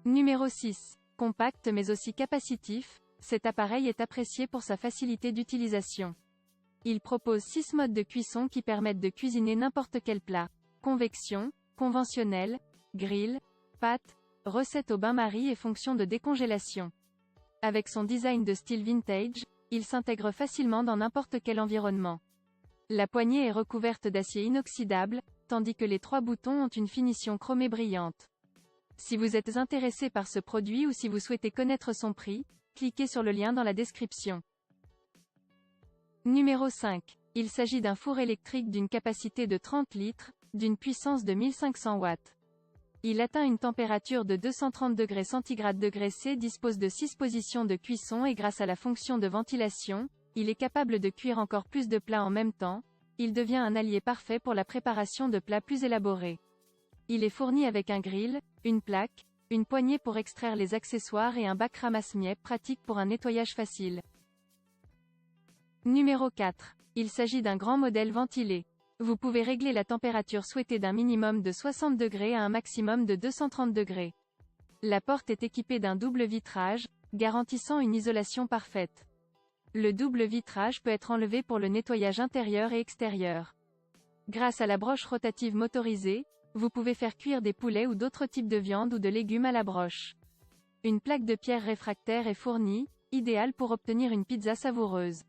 Numéro 6. Compact mais aussi capacitif, cet appareil est apprécié pour sa facilité d'utilisation. Il propose 6 modes de cuisson qui permettent de cuisiner n'importe quel plat. Convection, conventionnel, grill, pâte, recette au bain-marie et fonction de décongélation. Avec son design de style vintage, il s'intègre facilement dans n'importe quel environnement. La poignée est recouverte d'acier inoxydable, tandis que les 3 boutons ont une finition chromée brillante. Si vous êtes intéressé par ce produit ou si vous souhaitez connaître son prix, cliquez sur le lien dans la description. Numéro 5. Il s'agit d'un four électrique d'une capacité de 30 litres, d'une puissance de 1500 watts. Il atteint une température de 230 degrés C, dispose de 6 positions de cuisson et grâce à la fonction de ventilation, il est capable de cuire encore plus de plats en même temps, il devient un allié parfait pour la préparation de plats plus élaborés. Il est fourni avec un grill, une plaque, une poignée pour extraire les accessoires et un bac ramasse-miettes pratique pour un nettoyage facile. Numéro 4. Il s'agit d'un grand modèle ventilé. Vous pouvez régler la température souhaitée d'un minimum de 60 degrés à un maximum de 230 degrés. La porte est équipée d'un double vitrage, garantissant une isolation parfaite. Le double vitrage peut être enlevé pour le nettoyage intérieur et extérieur. Grâce à la broche rotative motorisée, vous pouvez faire cuire des poulets ou d'autres types de viande ou de légumes à la broche. Une plaque de pierre réfractaire est fournie, idéale pour obtenir une pizza savoureuse.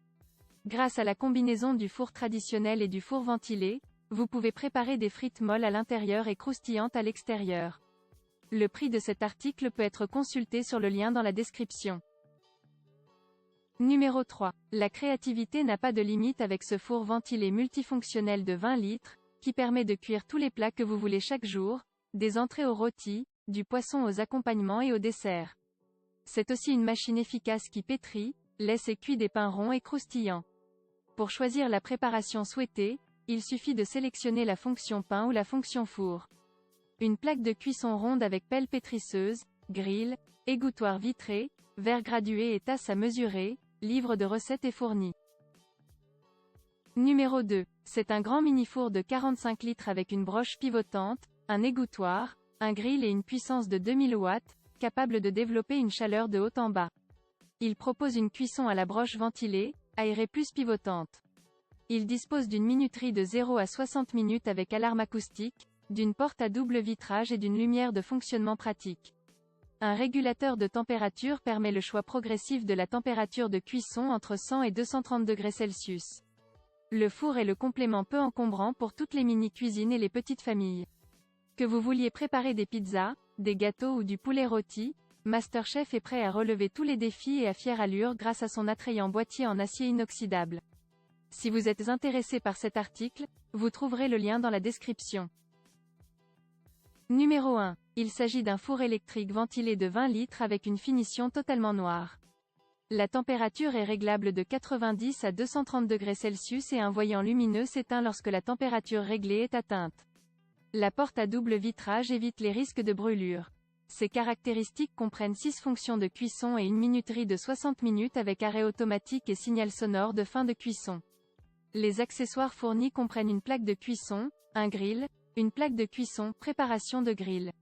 Grâce à la combinaison du four traditionnel et du four ventilé, vous pouvez préparer des frites molles à l'intérieur et croustillantes à l'extérieur. Le prix de cet article peut être consulté sur le lien dans la description. Numéro 3. La créativité n'a pas de limite avec ce four ventilé multifonctionnel de 20 litres, qui permet de cuire tous les plats que vous voulez chaque jour, des entrées aux rôtis, du poisson aux accompagnements et aux desserts. C'est aussi une machine efficace qui pétrit, laisse et cuit des pains ronds et croustillants. Pour choisir la préparation souhaitée, il suffit de sélectionner la fonction pain ou la fonction four. Une plaque de cuisson ronde avec pelle pétrisseuse, grill, égouttoir vitré, verre gradué et tasse à mesurer, livre de recettes est fourni. Numéro 2. C'est un grand mini-four de 45 litres avec une broche pivotante, un égouttoir, un grill et une puissance de 2000 watts, capable de développer une chaleur de haut en bas. Il propose une cuisson à la broche ventilée, aérée plus pivotante. Il dispose d'une minuterie de 0 à 60 minutes avec alarme acoustique, d'une porte à double vitrage et d'une lumière de fonctionnement pratique. Un régulateur de température permet le choix progressif de la température de cuisson entre 100 et 230 degrés Celsius. Le four est le complément peu encombrant pour toutes les mini-cuisines et les petites familles. Que vous vouliez préparer des pizzas, des gâteaux ou du poulet rôti, MasterChef est prêt à relever tous les défis et à fière allure grâce à son attrayant boîtier en acier inoxydable. Si vous êtes intéressé par cet article, vous trouverez le lien dans la description. Numéro 1. Il s'agit d'un four électrique ventilé de 20 litres avec une finition totalement noire. La température est réglable de 90 à 230 degrés Celsius et un voyant lumineux s'éteint lorsque la température réglée est atteinte. La porte à double vitrage évite les risques de brûlure. Ces caractéristiques comprennent 6 fonctions de cuisson et une minuterie de 60 minutes avec arrêt automatique et signal sonore de fin de cuisson. Les accessoires fournis comprennent une plaque de cuisson, un grill, une plaque de cuisson, préparation de grill.